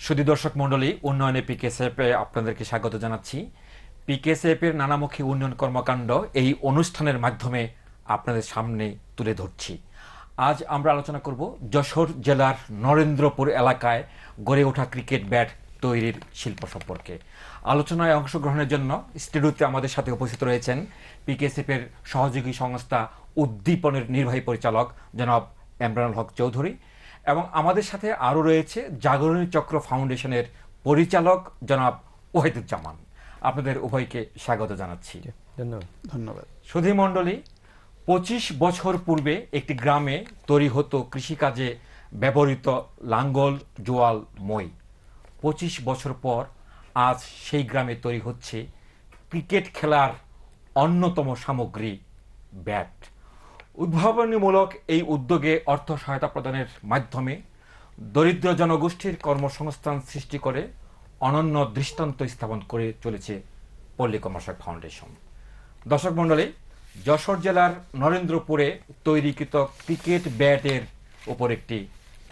সুধী দর্শক মণ্ডলী, উন্নয়নে পিকেএসএফ আপনাদেরকে স্বাগত জানাচ্ছি। পিকেএসএফ এর নানামুখী উন্নয়ন কর্মকাণ্ড এই অনুষ্ঠানের মাধ্যমে আপনাদের সামনে তুলে ধরছি। আজ আমরা আলোচনা করব যশোর জেলার নরেন্দ্রপুর এলাকায় গড়ে ওঠা ক্রিকেট ব্যাট তৈরির শিল্প সম্পর্কে। আলোচনায় অংশগ্রহণের জন্য স্টুডিওতে আমাদের সাথে উপস্থিত রয়েছেন পিকেএসএফ এর সহযোগী সংস্থা উদ্দীপনের নির্বাহী পরিচালক জনাব এমরানুল হক চৌধুরী, এবং আমাদের সাথে আরও রয়েছে জাগরণী চক্র ফাউন্ডেশনের পরিচালক জনাব ওয়াহিদুজ্জামান। আপনাদের উভয়কে স্বাগত জানাচ্ছি। ধন্যবাদ। সুধী মণ্ডলী, 25 বছর পূর্বে একটি গ্রামে তৈরি হতো কৃষিকাজে ব্যবহৃত লাঙ্গল, জোয়াল, মই। 25 বছর পর আজ সেই গ্রামে তৈরি হচ্ছে ক্রিকেট খেলার অন্যতম সামগ্রী ব্যাট। উদ্ভাবনীমূলক এই উদ্যোগে অর্থ সহায়তা প্রদানের মাধ্যমে দরিদ্র জনগোষ্ঠীর কর্মসংস্থান সৃষ্টি করে অনন্য দৃষ্টান্ত স্থাপন করে চলেছে পল্লী কর্মসহায়ক ফাউন্ডেশন। দর্শক মণ্ডলী, যশোর জেলার নরেন্দ্রপুরে তৈরিকৃত ক্রিকেট ব্যাটের উপর একটি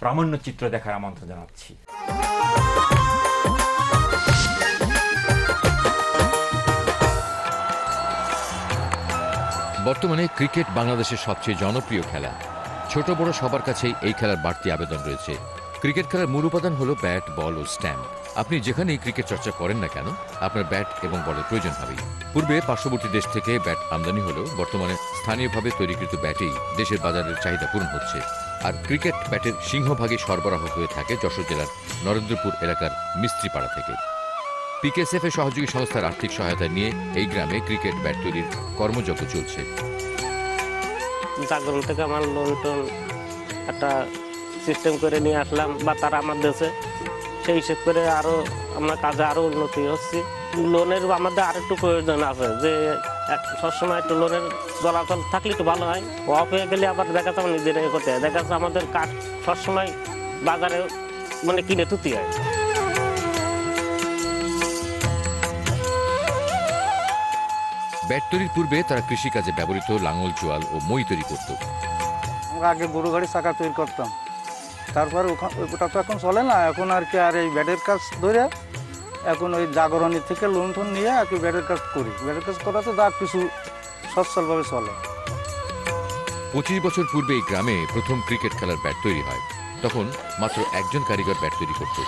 প্রামাণ্য চিত্র দেখার আমন্ত্রণ জানাচ্ছি। বর্তমানে ক্রিকেট বাংলাদেশের সবচেয়ে জনপ্রিয় খেলা। ছোট বড় সবার কাছেই এই খেলার বাড়তি আবেদন রয়েছে। ক্রিকেট খেলার মূল উপাদান হলো ব্যাট, বল ও স্ট্যাম্প। আপনি যেখানেই ক্রিকেট চর্চা করেন না কেন, আপনার ব্যাট এবং বলের প্রয়োজন হবেই। পূর্বে পার্শ্ববর্তী দেশ থেকে ব্যাট আমদানি হলেও বর্তমানে স্থানীয়ভাবে তৈরিকৃত ব্যাটেই দেশের বাজারের চাহিদা পূরণ হচ্ছে। আর ক্রিকেট ব্যাটের সিংহভাগই সরবরাহ হয়ে থাকে যশোর জেলার নরেন্দ্রপুর এলাকার মিস্ত্রিপাড়া থেকে। পিকেএসএফ এর সহযোগী সংস্থার আর্থিক সহায়তা নিয়ে এই গ্রামে ক্রিকেট ব্যাট তৈরির কর্মযজ্ঞ চলছে। জাগরণ থেকে আমার লোন টোন একটা সিস্টেম করে নিয়ে আসলাম, বা তারা আমার দেশে সেই হিসেব করে আরও আমরা কাজে আরও উন্নতি হচ্ছি। লোনের আমাদের আরেকটু প্রয়োজন আছে, যে সবসময় একটু লোনের চলাচল থাকলে একটু ভালো হয়। অফ হয়ে গেলে আবার দেখা যাচ্ছে নিজেরা করতে হয়, দেখা যাচ্ছে আমাদের কাঠ সবসময় বাজারে মানে কিনে তুতি হয়। ব্যাট তৈরির পূর্বে তারা কৃষিকাজে ব্যবহৃত লাঙল, জোয়াল ও মই তৈরি করত। আমরা আগে গরু গাড়ি চাকা তৈরি করতাম, তারপরে ওটা তো এখন চলে না। এখন আর কি আর এই ব্যাটের কাজ ধরে এখন ওই জাগরণী থেকে লোন টোন নিয়ে আর কি ব্যাটের কাজ করি। ব্যাটের কাজ করা তো যা কিছু সচ্ছলভাবে চলে। 25 বছর পূর্বে এই গ্রামে প্রথম ক্রিকেট খেলার ব্যাট তৈরি হয়। তখন মাত্র একজন কারিগর ব্যাট তৈরি করত।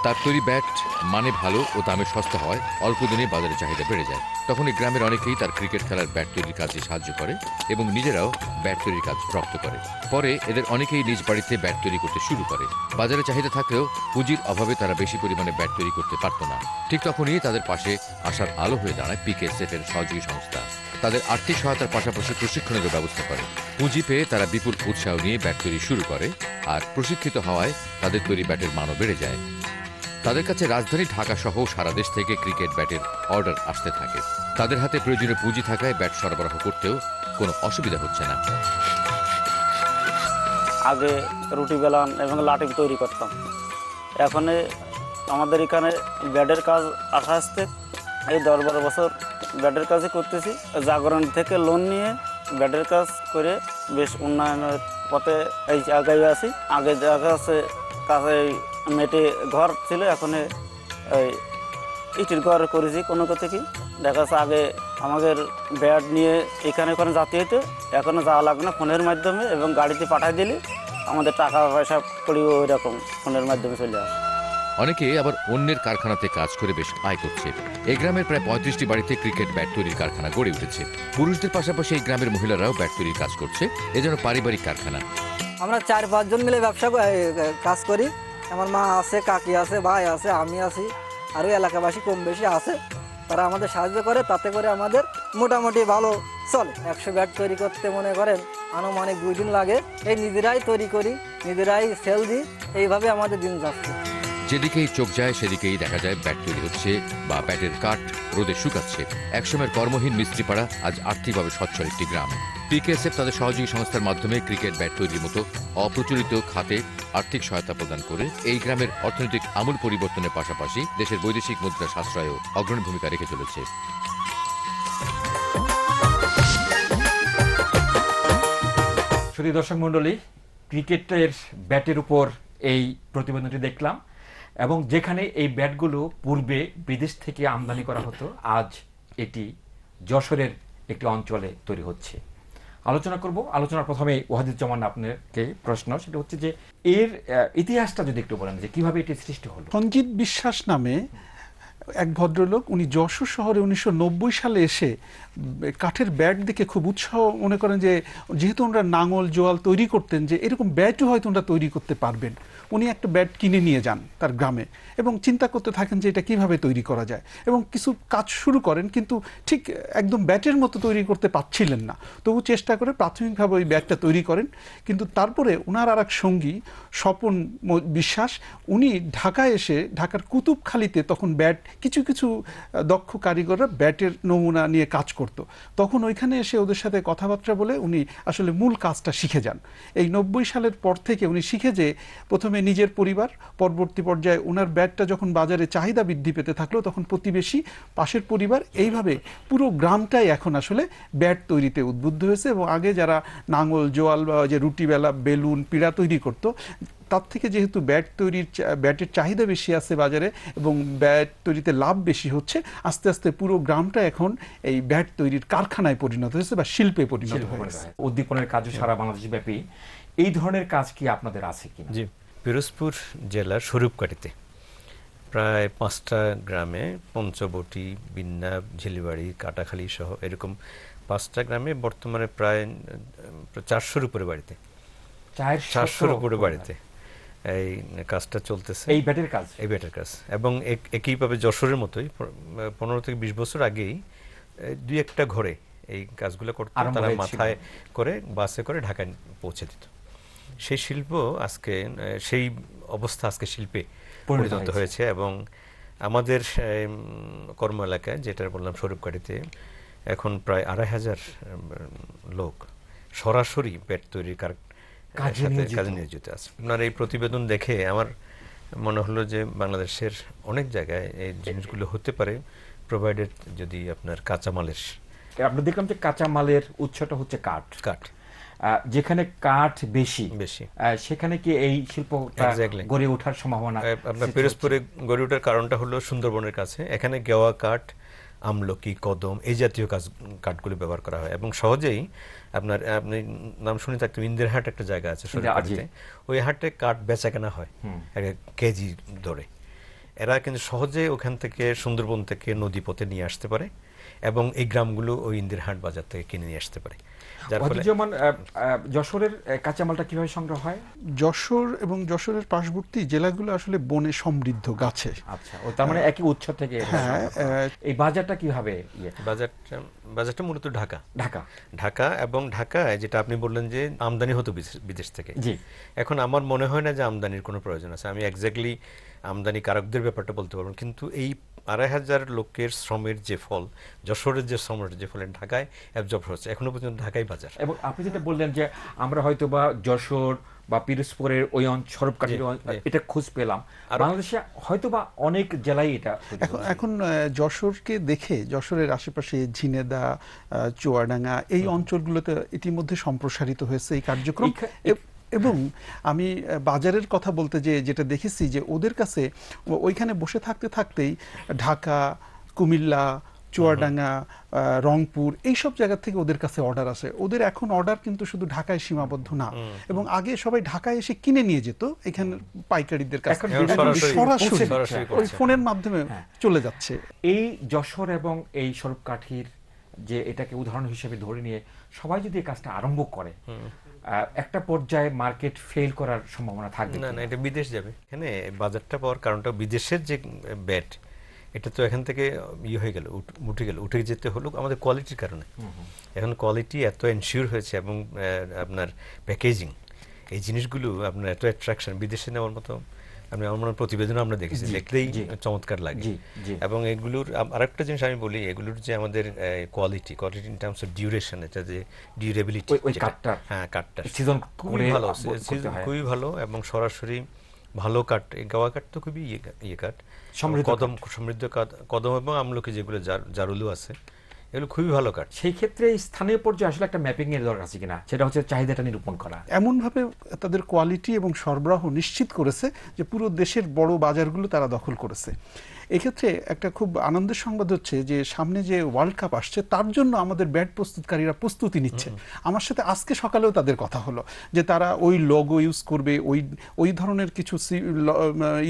তার তৈরি ব্যাট মানে ভালো ও দামে সস্তা হয়, অল্প দিনে বাজারে চাহিদা বেড়ে যায়। তখন এই গ্রামের অনেকেই তার ক্রিকেট খেলার ব্যাট তৈরির কাজে সাহায্য করে এবং নিজেরাও ব্যাট তৈরির কাজ রপ্ত করে। পরে এদের অনেকেই নিজ বাড়িতে ব্যাট তৈরি করতে শুরু করে। বাজারে চাহিদা থাকলেও পুঁজির অভাবে তারা বেশি পরিমাণে ব্যাট তৈরি করতে পারত না। ঠিক তখনই তাদের পাশে আসার আলো হয়ে দাঁড়ায় পিকেএসএফ এর সহযোগী সংস্থা। তাদের আর্থিক সহায়তার পাশাপাশি প্রশিক্ষণেরও ব্যবস্থা করে। পুঁজি পেয়ে তারা বিপুল উৎসাহ নিয়ে ব্যাট তৈরি শুরু করে, আর প্রশিক্ষিত হওয়ায় তাদের তৈরি ব্যাটের মানও বেড়ে যায়। তাদের কাছে রাজধানী ঢাকা সহ সারা দেশ থেকে ক্রিকেট ব্যাটের অর্ডার আসতে থাকে। তাদের হাতে প্রয়োজনীয় পুঁজি থাকায় ব্যাট সরবরাহ করতেও কোনো অসুবিধা হচ্ছে না। আগে রুটি বেলন এবং লাঠি তৈরি করতাম। এখন আমাদের এখানে ব্যাটের কাজ আস্তে আস্তে এই 10-12 বছর ব্যাটের কাজই করতেছি। জাগরণ থেকে লোন নিয়ে ব্যাটের কাজ করে বেশ উন্নয়নের পথে এই জায়গায় আছি। আগে দেখা যাচ্ছে কাছে মেটে ঘর ছিল, এখন এই ইটের ঘর করেছি। কোনো কথা কি দেখা যাচ্ছে আগে আমাদের ব্যাট নিয়ে এখানে ওখানে যেতে হতো, এখনও যাওয়া লাগবে না, ফোনের মাধ্যমে এবং গাড়িতে পাঠিয়ে দিলে আমাদের টাকা পয়সা করি ওই রকম ফোনের মাধ্যমে চলে আসে। অনেকে আবার অন্যের কারখানাতে কাজ করে বেশ আয় করছে। এই গ্রামের প্রায় 35টি বাড়িতে ক্রিকেট ব্যাট তৈরির কারখানা গড়ে উঠেছে। পুরুষদের পাশাপাশি এই গ্রামের মহিলারাও ব্যাট তৈরির কাজ করছে। এজন্য পারিবারিক কারখানা। আমরা 4-5 জন মিলে ব্যবসা কাজ করি। আমার মা আছে, কাকি আছে, ভাই আছে, আমি আছি, আরও এলাকাবাসী কম বেশি আছে। তারা আমাদের সাহায্য করে, তাতে করে আমাদের মোটামুটি ভালো চলে। 100 ব্যাট তৈরি করতে মনে করেন আনুমানিক 2 দিন লাগে। এই নিজেরাই তৈরি করি, নিজেরাই সেল দিই, এইভাবে আমাদের দিন যাচ্ছে। যেদিকেই চোখ যায় সেদিকেই দেখা যায় ব্যাট তৈরি হচ্ছে বা ব্যাটের কাঠ রোদে শুকাচ্ছে। একসময়ের কর্মহীন মিস্ত্রিপাড়া আজ আর্থিকভাবে সচ্ছল একটি গ্রাম। পিকেএসএফ তাদের সহযোগী সংস্থার মাধ্যমে ক্রিকেট ব্যাট তৈরির মতো অপ্রচলিত খাতে আর্থিক সহায়তা প্রদান করে এই গ্রামের অর্থনৈতিক আমূল পরিবর্তনের পাশাপাশি দেশের বৈদেশিক মুদ্রা সাশ্রয়েও অগ্রণী ভূমিকা রেখে চলেছে। সুধী দর্শক মণ্ডলী, ক্রিকেটের ব্যাটের উপর এই প্রতিবেদনটি দেখলাম এবং যেখানে এই ব্যাটগুলো পূর্বে বিদেশ থেকে আমদানি করা হতো, আজ এটি যশোরের একটি অঞ্চলে তৈরি হচ্ছে। আলোচনা করব। আলোচনার প্রথমে ওয়াহিদুজ্জামান আপনাকে প্রশ্ন, সেটা হচ্ছে যে এর ইতিহাসটা যদি একটু বলেন যে কিভাবে এটি সৃষ্টি হলো। সঞ্জিত বিশ্বাস নামে এক ভদ্রলোক, উনি যশোর শহরে 1990 সালে এসে কাঠের ব্যাট দেখে খুব উৎসাহ মনে করেন যে যেহেতু ওনারা নাঙল জোয়াল তৈরি করতেন, যে এরকম ব্যাটও হয়তো ওনারা তৈরি করতে পারবেন। উনি একটা ব্যাট কিনে নিয়ে যান তার গ্রামে এবং চিন্তা করতে থাকেন যে এটা কিভাবে তৈরি করা যায়, এবং কিছু কাজ শুরু করেন, কিন্তু ঠিক একদম ব্যাটের মতো তৈরি করতে পারছিলেন না। তবু চেষ্টা করে প্রাথমিকভাবে ওই ব্যাটটা তৈরি করেন। কিন্তু তারপরে ওনার আর এক সঙ্গী স্বপন বিশ্বাস, উনি ঢাকায় এসে ঢাকার কুতুবখালীতে তখন ব্যাট কিছু কিছু দক্ষ কারিগররা ব্যাটের নমুনা নিয়ে কাজ করত। তখন ওইখানে এসে ওদের সাথে কথাবার্তা বলে উনি আসলে মূল কাজটা শিখে যান। এই 90 সালের পর থেকে উনি শিখে যে প্রথমে নিজের পরিবার, পরবর্তী পর্যায়ে ওনার ব্যাটটা যখন বাজারে চাহিদা বৃদ্ধি পেতে থাকলো তখন প্রতিবেশী, পাশের পরিবার, এইভাবে পুরো গ্রামটাই এখন আসলে ব্যাট তৈরিতে উদ্বুদ্ধ হয়েছে। এবং আগে যারা নাঙল জোয়াল বা যে রুটিবেলা, বেলুন, পিড়া তৈরি করত, তার থেকে যেহেতু ব্যাটের চাহিদা বেশি আছে বাজারে এবং ব্যাট তৈরিতে লাভ বেশি হচ্ছে, আস্তে আস্তে পুরো গ্রামটা এখন এই ব্যাট তৈরির কারখানায় পরিণত হয়েছে বা শিল্পে পরিণত হয়েছে। উদ্দীপনের কাজও সারা বাংলাদেশ ব্যাপী। এই ধরনের কাজ কি আপনাদের আছে কিনা? জি, পিরোজপুর জেলার স্বরূপকাঠিতে প্রায় 5টা গ্রামে, পঞ্চবটি, বিন্না, ঝিলিবাড়ি, কাটাখালী সহ এরকম 5টা গ্রামে বর্তমানে প্রায় 400-র উপরে বাড়িতে, 400-র উপরে বাড়িতে এই কাজটা চলতেছে, এই ব্যাটের কাজ, এই ব্যাটের কাজ। এবং একইভাবে যশোরের মতোই 15 থেকে 20 বছর আগেই 2-1টা ঘরে এই কাজগুলো করতে তারা মাথায় করে বাসে করে ঢাকায় পৌঁছে দিত। সেই শিল্প আজকে, সেই অবস্থা আজকে শিল্পে পরিণত হয়েছে। এবং আমাদের কর্ম এলাকায়, যেটা বললাম স্বরূপকাঠিতে, এখন প্রায় 2500 লোক সরাসরি ব্যাট তৈরির কাজে নিয়োজিত আছে। আপনার এই প্রতিবেদন দেখে আমার মনে হলো যে বাংলাদেশের অনেক জায়গায় এই জিনিসগুলো হতে পারে, প্রোভাইডেড যদি আপনার কাঁচামালের। আমরা দেখলাম যে কাঁচামালের উৎসটা হচ্ছে কাঠ। যেখানে কাঠ বেশি সেখানে কি এই শিল্পটা গড়ে ওঠার সম্ভাবনা? আপনার পিরোজপুরে গড়ে ওঠার কারণটা হলো সুন্দরবনের কাছে, এখানে গেওয়া কাঠ, আমলকি, কদম, এই জাতীয় কাঠগুলো ব্যবহার করা হয় এবং সহজেই আপনি নাম শুনে থাকতেন, ইন্দিরহাট একটা জায়গা আছে সরকারিতে, ওই হাটে কাঠ বেচা কেনা হয় কেজি ধরে। এরা কিন্তু সহজে ওখান থেকে, সুন্দরবন থেকে নদীপথে নিয়ে আসতে পারে এবং এই গ্রামগুলো ওই ইন্দিরহাট বাজার থেকে কিনে নিয়ে আসতে পারে। যেমন যশোরের কাঁচামালটা কিভাবে সংগ্রহ হয়? যশোর এবং যশোরের পার্শ্ববর্তী জেলাগুলো আসলে বনে সমৃদ্ধ, গাছে। আচ্ছা, ও তার মানে একই উৎস থেকে। হ্যাঁ। এই বাজারটা কিভাবে? বাজারটা মূলত ঢাকা এবং ঢাকায় যেটা আপনি বললেন যে আমদানি হতো বিদেশ থেকে, এখন আমার মনে হয় না যে আমদানির কোনো প্রয়োজন আছে। আমি এক্স্যাক্টলি আমদানি কারকদের ব্যাপারটা বলতে পারবো, কিন্তু এই 2500 লোকের শ্রমের যে ফল, যশোরের যে শ্রমের যে ফল ঢাকায় অ্যাবজর্ব হচ্ছে, এখনো পর্যন্ত ঢাকাই বাজার। এবং আপনি যেটা বললেন যে আমরা হয়তো বা যশোর বা পিরোজপুরের ওই স্বরূপকাঠির এটা খোঁজ পেলাম, বাংলাদেশে হয়তো বা অনেক জেলায় এটা। এখন যশোরকে দেখে, যশোরের আশেপাশে ঝিনেদা, চুয়াডাঙ্গা, এই অঞ্চলগুলোতে ইতিমধ্যে সম্প্রসারিত হয়েছে এই কার্যক্রম। এবং আমি বাজারের কথা বলতে যেটা দেখেছি যে ওদের কাছে ওইখানে বসে থাকতে থাকতেই ঢাকা, কুমিল্লা, চুয়াডাঙ্গা, রংপুর, এইসব জায়গা থেকে ওদের কাছে অর্ডার আসে। ওদের এখন অর্ডার কিন্তু শুধু ঢাকায় সীমাবদ্ধ না, এবং আগে সবাই ঢাকায় এসে কিনে নিয়ে যেত এখানে পাইকারিদের কাছে, সরাসরি ওই ফোনের মাধ্যমে চলে যাচ্ছে। এই যশোর এবং এই স্বরূপকাঠির যে এটাকে উদাহরণ হিসেবে ধরে নিয়ে সবাই যদি এই কাজটা আরম্ভ করে, একটা পর্যায়ে মার্কেট ফেল করার সম্ভাবনা থাকবে না? এটা বিদেশ যাবে। এখানে বাজারটা পাওয়ার কারণটা বিদেশের যে ব্যাট, এটা তো এখান থেকে হয়ে গেল, উঠে যেতে হলো আমাদের কোয়ালিটির কারণে। এখন কোয়ালিটি এত এনশিওর হয়েছে এবং আপনার প্যাকেজিং, এই জিনিসগুলো আপনার এত অ্যাট্রাকশন, বিদেশে নেওয়ার মতো আমার প্রতিবেদন আমরা দেখেছি, দেখলেই চমৎকার লাগে। এবং এগুলোর আরেকটা জিনিস আমি বলি, এগুলোর যে আমাদের quality in terms of duration, এটা যে ডিউরেবিলিটি, কাঠটা খুবই ভালো এবং সরাসরি ভালো কাঠ। গাওয়া কাঠ তো খুবই কাঠ, সমৃদ্ধ কাঠ, কদম এবং আমলকি যেগুলো জারুলু আছে, এগুলো খুবই ভালো কাঠ। সেই ক্ষেত্রে স্থানীয় পর্যায়ে আসলে একটা ম্যাপিং এর দরকার আছে কিনা, সেটা হচ্ছে চাহিদাটা নিরূপণ করা। এমনভাবে তাদের কোয়ালিটি এবং সরবরাহ নিশ্চিত করেছে যে পুরো দেশের বড় বাজারগুলো তারা দখল করেছে। এক্ষেত্রে একটা খুব আনন্দের সংবাদ হচ্ছে যে সামনে যে ওয়ার্ল্ড কাপ আসছে তার জন্য আমাদের ব্যাট প্রস্তুতকারীরা প্রস্তুতি নিচ্ছে। আমার সাথে আজকে সকালেও তাদের কথা হলো যে তারা ওই লোগো ইউজ করবে, ওই ধরনের কিছু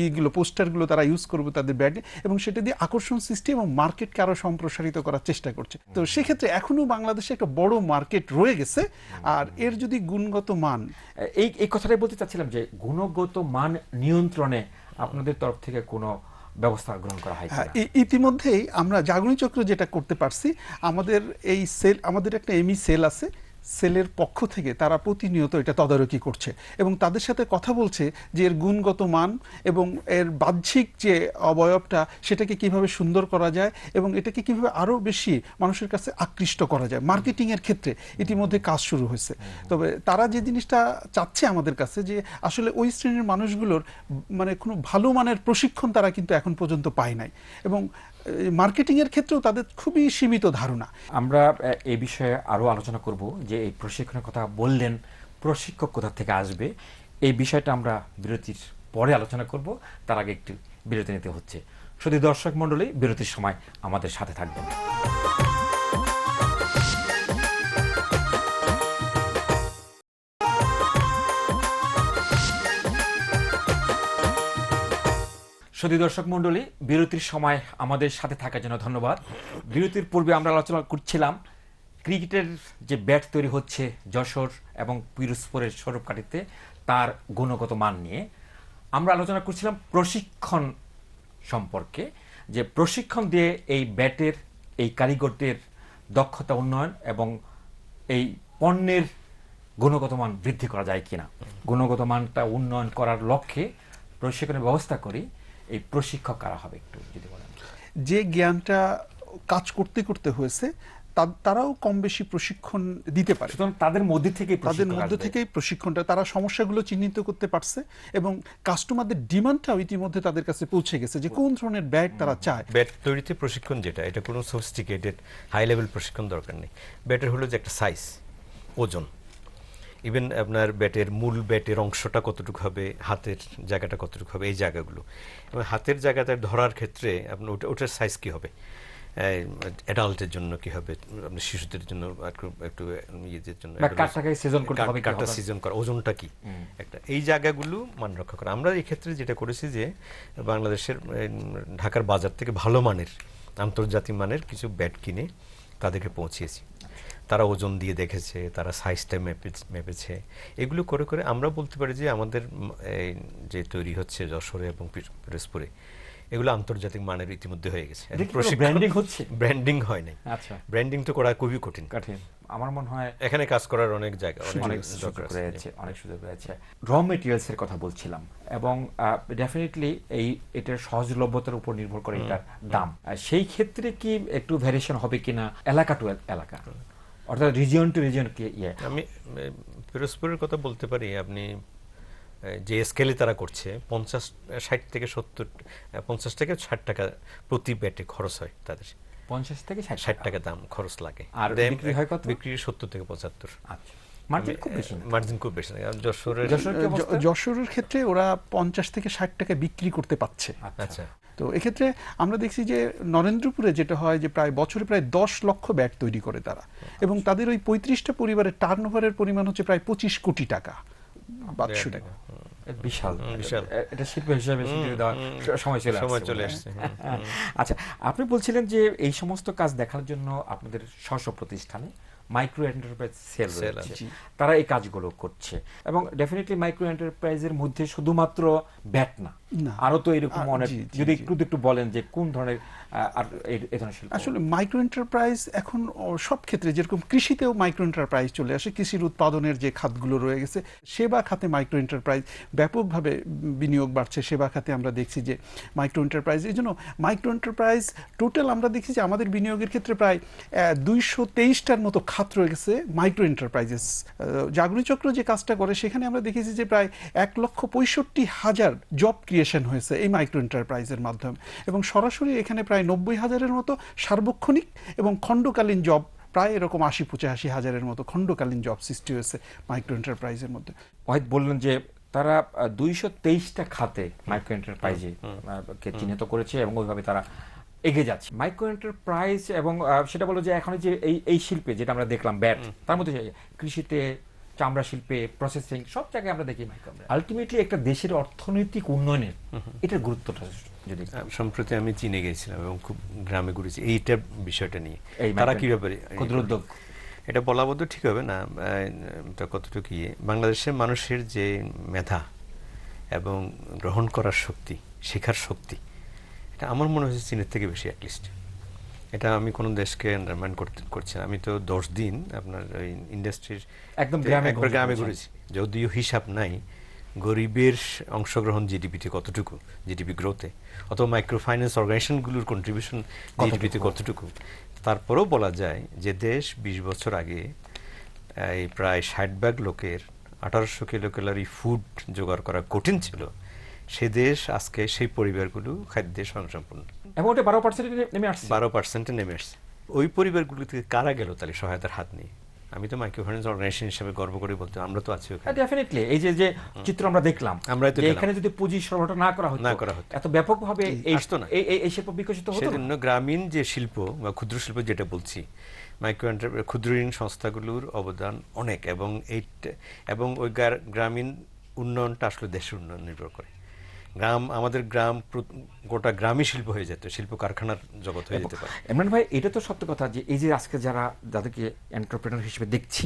এইগুলো পোস্টারগুলো তারা ইউজ করবে তাদের ব্যাটে, এবং সেটা দিয়ে আকর্ষণ সৃষ্টি এবং মার্কেটকে আরো সম্প্রসারিত করার চেষ্টা করছে। তো সেক্ষেত্রে এখনো বাংলাদেশে একটা বড় মার্কেট রয়ে গেছে। আর এর যদি গুণগত মান, এই কথাটাই বলতে চাচ্ছিলাম যে গুণগত মান নিয়ন্ত্রণে আপনাদের তরফ থেকে কোনো ব্যবস্থা গ্রহণ করা হয় কিনা? ইতিমধ্যেই আমরা জাগরণী চক্র যেটা করতে পারছি, আমাদের এই সেল, আমাদের একটা এমই সেল আছে, সেলের পক্ষ থেকে তারা প্রতিনিয়ত এটা তদারকি করছে এবং তাদের সাথে কথা বলছে যে এর গুণগত মান এবং এর বাহ্যিক যে অবয়বটা সেটাকে কিভাবে সুন্দর করা যায় এবং এটাকে কিভাবে আরো বেশি মানুষের কাছে আকৃষ্ট করা যায়। মার্কেটিং এর ক্ষেত্রে ইতিমধ্যে কাজ শুরু হয়েছে। তবে তারা যে জিনিসটা চাচ্ছে আমাদের কাছে যে আসলে ওই শ্রেণীর মানুষগুলোর মানে কোনো ভালো মানের প্রশিক্ষণ তারা কিন্তু এখন পর্যন্ত পায় নাই, এবং মার্কেটিং এর ক্ষেত্রেও তাদের খুবই সীমিত ধারণা। আমরা এই বিষয়ে আরো আলোচনা করব যে এই প্রশিক্ষণের কথা বললেন, প্রশিক্ষক কোথা থেকে আসবে, এই বিষয়টা আমরা বিরতির পরে আলোচনা করব। তার আগে একটু বিরতি নিতে হচ্ছে। শুধু দর্শক মণ্ডলী, বিরতির সময় আমাদের সাথে থাকবেন। শুধু দর্শক মণ্ডলী, বিরতির সময় আমাদের সাথে থাকার জন্য ধন্যবাদ। বিরতির পূর্বে আমরা আলোচনা করছিলাম ক্রিকেটের যে ব্যাট তৈরি হচ্ছে যশোর এবং পিরোজপুরের সৌরভকাঠিতে, তার গুণগত মান নিয়ে আমরা আলোচনা করছিলাম প্রশিক্ষণ সম্পর্কে, যে প্রশিক্ষণ দিয়ে এই ব্যাটের, এই কারিগরদের দক্ষতা উন্নয়ন এবং এই পণ্যের গুণগত মান বৃদ্ধি করা যায় কিনা। গুণগত মানটা উন্নয়ন করার লক্ষ্যে প্রশিক্ষণের ব্যবস্থা করি। এই প্রশিক্ষক কারা হবে একটু যদি বলেন। যে জ্ঞানটা কাজ করতে করতে হয়েছে তারাও কম বেশি প্রশিক্ষণ দিতে পারে। তাদের মধ্যে থেকেই প্রশিক্ষণটা, তারা সমস্যাগুলো চিহ্নিত করতে পারছে এবং কাস্টমারদের ডিমান্ডটাও ইতিমধ্যে তাদের কাছে পৌঁছে গেছে যে কোন ধরনের ব্যাট তারা চায়। ব্যাট তৈরিতে প্রশিক্ষণ যেটা, এটা কোনো সফিস্টিকেটেড হাই লেভেল প্রশিক্ষণ দরকার নেই। ব্যাটের হলো যে একটা সাইজ, ওজন, ইভেন আপনার ব্যাটের মূল ব্যাটের অংশটা কতটুকু হবে, হাতের জায়গাটা কতটুকু হবে, এই জায়গাগুলো, এবং হাতের জায়গাটা ধরার ক্ষেত্রে আপনার ওটার সাইজ কী হবে, অ্যাডাল্টের জন্য কি হবে, আপনার শিশুদের জন্য একটু ইয়েদের জন্য কাটটা সিজন করা, ওজনটা কি, একটা এই জায়গাগুলো মান রক্ষা করা। আমরা এই ক্ষেত্রে যেটা করেছি যে বাংলাদেশের ঢাকার বাজার থেকে ভালো মানের আন্তর্জাতিক মানের কিছু ব্যাট কিনে তাদেরকে পৌঁছিয়েছি। তারা ওজন দিয়ে দেখেছে, তারা সাইজটা মেপেছে। এগুলো করে করে আমরা বলতে পারি যে আমাদের যে তৈরি হচ্ছে যশোরে এবং পিরোজপুরে, এগুলো আন্তর্জাতিক মানের ইতিমধ্যে হয়ে গেছে। ব্র্যান্ডিং হচ্ছে, ব্র্যান্ডিং হয় নাই। আচ্ছা, ব্র্যান্ডিং তো করা খুবই কঠিন। আমার মনে হয় এখানে কাজ করার অনেক জায়গা, অনেক সুযোগ রয়েছে। র মেটেরিয়ালস এর কথা বলছিলাম, এবং ডেফিনেটলি এটার সহজলভ্যতার উপর নির্ভর করে এটার দাম। সেই ক্ষেত্রে কি একটু ভ্যারিয়েশন হবে কিনা এলাকা টু এলাকা, অর্থাৎ রিজিয়ন টু রিজিয়ন কি? আমি পিরোজপুরের কথা বলতে পারি। আপনি যে স্কেলে তারা করছে 50 থেকে 60 টাকা প্রতি ব্যাটে খরচ হয় তাদের। 50 থেকে 60 টাকা দাম খরচ লাগে, আর বিক্রি হয় কত? বিক্রি 70 থেকে 75। আচ্ছা, মার্জিন খুব বেশি না। যশোরের ক্ষেত্রে ওরা 50 থেকে 60 টাকা বিক্রি করতে পারছে। আচ্ছা, তো এক্ষেত্রে আমরা দেখছি যে নরেন্দ্রপুরে যেটা হয় যে প্রায় বছরে প্রায় 10 লক্ষ ব্যাট তৈরি করে তারা, এবং তাদের ওই 35টা পরিবারের টার্নওভারের পরিমাণ হচ্ছে প্রায় 25 কোটি টাকা বাৎসরিক। বিশাল বিশাল, এটা শিল্প হিসাবে সময় চলে আসছে। আচ্ছা, আপনি বলছিলেন যে এই সমস্ত কাজ দেখার জন্য আপনাদের স্ব প্রতিষ্ঠানে মাইক্রো এন্টারপ্রাইজ সেল রয়েছে, তারা এই কাজগুলো করছে। এবং ডেফিনেটলি মাইক্রো এন্টারপ্রাইজের মধ্যে শুধুমাত্র ব্যাট না, আরো তো এরকম অনেক, যদি একটু বলেন যে কোন ধরনের এই ধরনের শিল্প। আসলে মাইক্রো এন্টারপ্রাইজ এখন সব ক্ষেত্রে, যেরকম কৃষিতেও মাইক্রো এন্টারপ্রাইজ চলে আসে, কৃষির উৎপাদনের যে খাতগুলো রয়ে গেছে, সেবা খাতে মাইক্রো এন্টারপ্রাইজ ব্যাপকভাবে বিনিয়োগ বাড়ছে। সেবা খাতে আমরা দেখছি যে মাইক্রো এন্টারপ্রাইজ, এই জন্য মাইক্রো এন্টারপ্রাইজ টোটাল আমরা দেখছি যে আমাদের বিনিয়োগের ক্ষেত্রে প্রায় 223টার মতো খাত খাত রয়ে গেছে মাইক্রো এন্টারপ্রাইজেস। জাগরণী চক্র যে কাজটা করে সেখানে আমরা দেখেছি যে প্রায় 1,65,000 জব ক্রিয়েশন হয়েছে এই মাইক্রো এন্টারপ্রাইজের মাধ্যমে, এবং সরাসরি এখানে প্রায় 90,000-এর মতো সার্বক্ষণিক এবং খণ্ডকালীন জব, প্রায় এরকম 80-85,000-এর মতো খণ্ডকালীন জব সৃষ্টি হয়েছে মাইক্রো এন্টারপ্রাইজের মধ্যে। ওয়াহিদ বললেন যে তারা 223টা খাতে মাইক্রো এন্টারপ্রাইজে কে চিহ্নিত করেছে এবং ওইভাবে তারা এগিয়ে যাচ্ছে। মাইক্রো এন্টারপ্রাইজ এবং সেটা বলো যে এখন যে এই শিল্পে যেটা আমরা দেখলাম ব্যাট, তার মধ্যে কৃষিতে, চামড়া শিল্পে, প্রসেসিং, সব জায়গায় আমরা দেখি মাইক্রো। আলটিমেটলি একটা দেশের অর্থনৈতিক উন্নয়নের এটার গুরুত্বটা যদি সম্প্রতি আমি চীনে গিয়েছিলাম এবং খুব গ্রামে ঘুরেছি এইটা বিষয়টা নিয়ে, এই তারা কিভাবে ক্ষুদ্র উদ্যোগ, এটা বলা বোধ ঠিক হবে না, এটা কতটুকু বাংলাদেশের মানুষের যে মেধা এবং গ্রহণ করার শক্তি, শেখার শক্তি, এটা আমার মনে হচ্ছে চীনের থেকে বেশি অ্যাটলিস্ট। এটা আমি কোনো দেশকে আন্ডারমাইন করছি না। আমি তো 10 দিন আপনার ওই ইন্ডাস্ট্রির একদম গ্রামে ঘুরেছি, যদিও হিসাব নাই গরিবের অংশগ্রহণ জিডিপিতে কতটুকু, জিডিপি গ্রোথে, অথবা মাইক্রো ফাইন্যান্স অর্গানাইজেশনগুলোর কন্ট্রিবিউশন জিডিপিতে কতটুকু। তারপরেও বলা যায় যে দেশ 20 বছর আগে এই প্রায় 60 ভাগ লোকের 1800 কিলো ক্যালোরি ফুড জোগাড় করা কঠিন ছিল, সে দেশ আজকে সেই পরিবারগুলো খাদ্যে স্বয়ংসম্পূর্ণ, এবং ওটা 12% নেমে আসছে। 12% নেমে আসছে। ওই পরিবারগুলো থেকে কারা গেল তাহলে সহায়তার হাত নিয়ে? আমি তো মাইক্রো ফাইন্যান্স অর্গানাইজেশন হিসেবে গর্ব করে বলতে আমরা তো আছি ওখানে। ডেফিনেটলি এই যে চিত্র আমরা দেখলাম, এখানে যদি পুঁজি সরবরাহ না করা হতো এত ব্যাপকভাবে এই শিল্প বিকশিত হতো না। সেজন্য গ্রামীণ যে শিল্প বা ক্ষুদ্র শিল্প যেটা বলছি, মাইক্রো এন্টারপ্রাইজ, ক্ষুদ্র ঋণ সংস্থাগুলোর অবদান অনেক, এবং ওই গ্রামীণ উন্নয়নটা আসলে দেশের উন্নয়ন নির্ভর করে। আমাদের গ্রাম গোটা গ্রামই শিল্প হয়ে যেত, শিল্প কারখানার জগৎ হয়ে যেতে পারে। ইমরান ভাই, এটা তো সত্য কথা যে এই যে আজকে যাদেরকে এন্টারপ্রেনার হিসেবে দেখছি,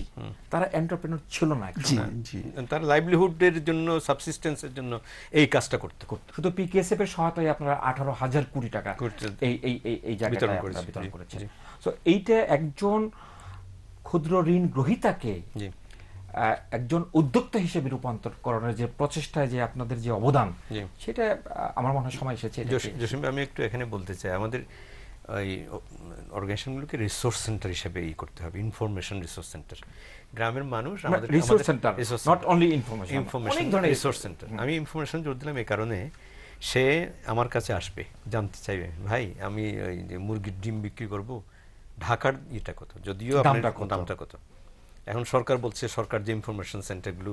তারা এন্টারপ্রেনার ছিল না, তারা লাইভলিহুডের জন্য, সাবসিস্টেন্সের জন্য এই কাজটা করতে। শুধু পিকেএসএফ এর সহায়তায় আপনারা 18,000 কোটি টাকা এই জায়গায় বিতরণ করেছেন। সো এইটা একজন ক্ষুদ্র ঋণ গ্রহীতাকে একজন উদ্যোক্তা হিসেবে রূপান্তরকরণের যে প্রচেষ্টায় যে আপনাদের যে অবদান, সেটা আমার মনে হয় সময় এসেছে। জসিম ভাই, আমি একটু এখানে বলতে চাই, আমাদের এই অর্গানাইজেশনগুলোকে রিসোর্স সেন্টার হিসেবে করতে হবে, ইনফরমেশন রিসোর্স সেন্টার। গ্রামের মানুষ আমাদের resource centre, not only information resource centre. আমি ইনফরমেশন জোর দিলাম এই কারণে, সে আমার কাছে আসবে, জানতে চাইবে, ভাই আমি ওই যে মুরগির ডিম বিক্রি করব, ঢাকার ইটা কত, যদিও দামটা কত। এখন সরকার বলছে, সরকার যে ইনফরমেশন সেন্টারগুলো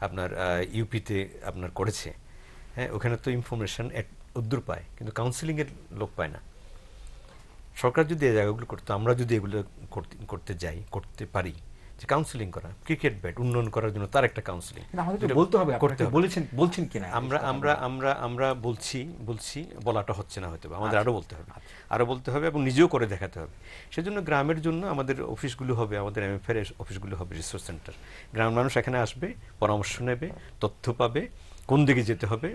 আপনার ইউপিতে আপনার করেছে, হ্যাঁ, ওখানে তো ইনফরমেশন উদ্দূর পায়, কিন্তু কাউন্সিলিং এর লোক পায় না। সরকার যদি এই জায়গাগুলো করতো, আমরা যদি এগুলো করতে পারি, যে কাউন্সিলিং করা, ক্রিকেট ব্যাট উন্নয়ন করার জন্য তার একটা কাউন্সিলিং বলতে হবে, বলছেন কিনা আমরা বলছি, বলাটা হচ্ছে না, হয়তো আমাদের আরো বলতে হবে এবং নিজেও করে দেখাতে হবে। সেজন্য গ্রামের জন্য আমাদের অফিসগুলো হবে, আমাদের এমএফএর অফিসগুলো হবে রিসোর্স সেন্টার। গ্রামের মানুষ এখানে আসবে, পরামর্শ নেবে, তথ্য পাবে, কোন দিকে যেতে হবে,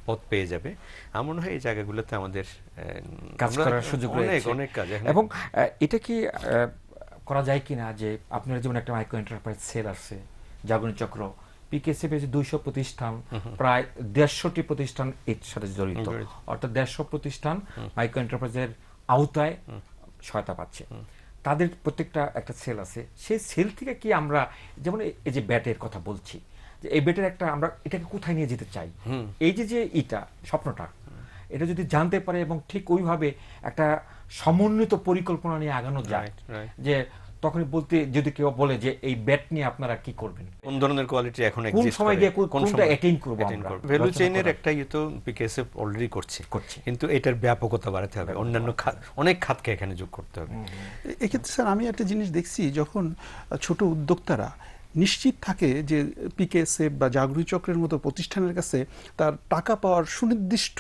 পথ পেয়ে যাবে। আমার মনে হয় এই জায়গাগুলোতে আমাদের কাজ করার সুযোগ রয়েছে, অনেক কাজ। এবং এটা কি করা যায় কিনা যে আপনার যেমন একটা মাইক্রো এন্টারপ্রাইজ সেল আছে, জাগরণী চক্র, পিকেএসএফ 200 প্রতিষ্ঠান, প্রায় 150টি প্রতিষ্ঠান এর সাথে জড়িত, অর্থাৎ 150 প্রতিষ্ঠান মাইক্রো এন্টারপ্রাইজের আওতায় সহায়তা পাচ্ছে, তাদের প্রত্যেকটা একটা সেল আছে। সেই সেল থেকে কি আমরা যেমন এই যে ব্যাটের কথা বলছি, যে এই ব্যাটের একটা আমরা এটাকে কোথায় নিয়ে যেতে চাই, এই যে স্বপ্নটা, এটা যদি জানতে পারে এবং ঠিক ওইভাবে একটা সমন্বিত পরিকল্পনা নিয়ে আগানো যায়, যে তখনই বলতে যদি কেউ বলে যে এই ব্যাট নিয়ে আপনারা কি করবেন, কোন ধরনের কোয়ালিটি এখন কোন সময় গিয়ে কোনটা অ্যাটেইন করব আমরা, ভ্যালু চেইনের একটা তো পিকেএসএফ অলরেডি করছে, কিন্তু এটার ব্যাপকতা বাড়াতে হবে, অন্যান্য অনেক খাতকে এখানে যোগ করতে হবে। এক্ষেত্রে স্যার আমি একটা জিনিস দেখছি, যখন ছোট উদ্যোক্তারা নিশ্চিত থাকে যে পিকেএসএফ বা জাগরণী চক্রের মতো প্রতিষ্ঠানের কাছে তার টাকা পাওয়ার সুনির্দিষ্ট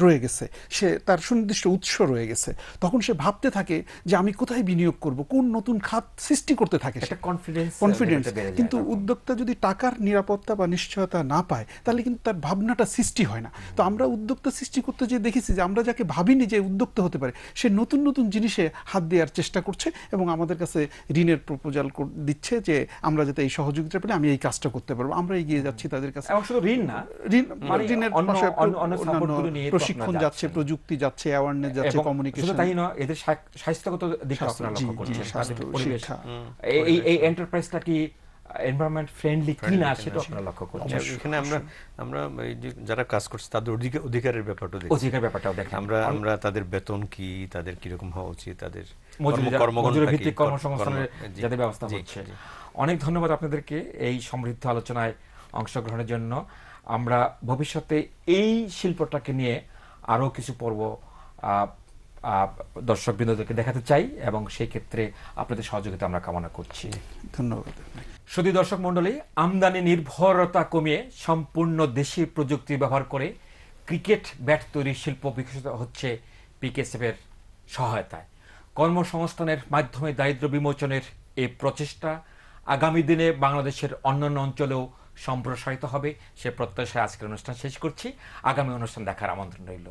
রয়ে গেছে, তার সুনির্দিষ্ট উৎস রয়ে গেছে, তখন সে ভাবতে থাকে যে আমি কোথায় বিনিয়োগ করব, কোন নতুন খাত সৃষ্টি করতে থাকে, কনফিডেন্স। কিন্তু উদ্যোক্তা যদি টাকার নিরাপত্তা বা নিশ্চয়তা না পায়, তাহলে কিন্তু তার ভাবনাটা সৃষ্টি হয় না। তো আমরা উদ্যোক্তা সৃষ্টি করতে যে দেখেছি যে আমরা যাকে ভাবিনি যে উদ্যোক্তা হতে পারে, সে নতুন নতুন জিনিসে হাত দেওয়ার চেষ্টা করছে এবং আমাদের কাছে ঋণের প্রপোজাল দিচ্ছে যে আমরা যাতে এই সহযোগিতা পেলে আমি এই কাজটা করতে পারবো, আমরা এগিয়ে যাচ্ছি তাদের কাছে। এবং শুধু ঋণ না, ঋণ মানে ঋণের অন্য পাশাপাশি অন্য সাপোর্টগুলো নিয়ে তো প্রশিক্ষণ আপনারা যাচ্ছে, যাচ্ছেন। প্রযুক্তি যাচ্ছে, অ্যাওয়ারনেস যাচ্ছে, এবং কমিউনিকেশন। শুধু তাই নয়, এদের স্বাস্থ্যগত দিকটা স্বাস্থ্য, আপনারা জি, লক্ষ্য জি, করছেন, স্বাস্থ্য, তাদের পরিবেশ, শিক্ষা। এই এন্টারপ্রাইজটা কি এনভায়রনমেন্ট ফ্রেন্ডলি কিনা সেটা আপনারা লক্ষ্য করছেন। এখানে আমরা এই যে যারা কাজ করছে তাদের অধিকারের ব্যাপারটা দেখি, অধিকার ব্যাপারটাও দেখেন। আমরা তাদের বেতন কি, তাদের কিরকম হওয়া উচিত, তাদের মজুরি ভিত্তিক কর্মসংস্থানের জি, যাতে ব্যবস্থা জি, হচ্ছে। জি। অনেক ধন্যবাদ আপনাদেরকে এই সমৃদ্ধ আলোচনায় অংশগ্রহণের জন্য। আমরা ভবিষ্যতে এই শিল্পটাকে নিয়ে আরো কিছু পর্ব দর্শকবৃন্দদেরকে দেখাতে চাই এবং সেই ক্ষেত্রে আপনাদের সহযোগিতা আমরা কামনা করছি। ধন্যবাদ। শুধু দর্শক মণ্ডলী, আমদানি নির্ভরতা কমিয়ে সম্পূর্ণ দেশি প্রযুক্তি ব্যবহার করে ক্রিকেট ব্যাট তৈরির শিল্প বিকশিত হচ্ছে পিকেএসএফ এর সহায়তায়। কর্মসংস্থানের মাধ্যমে দারিদ্র্য বিমোচনের এই প্রচেষ্টা আগামী দিনে বাংলাদেশের অন্যান্য অঞ্চলেও সম্প্রসারিত হবে সে প্রত্যাশায় আজকের অনুষ্ঠান শেষ করছি। আগামী অনুষ্ঠান দেখার আমন্ত্রণ রইল।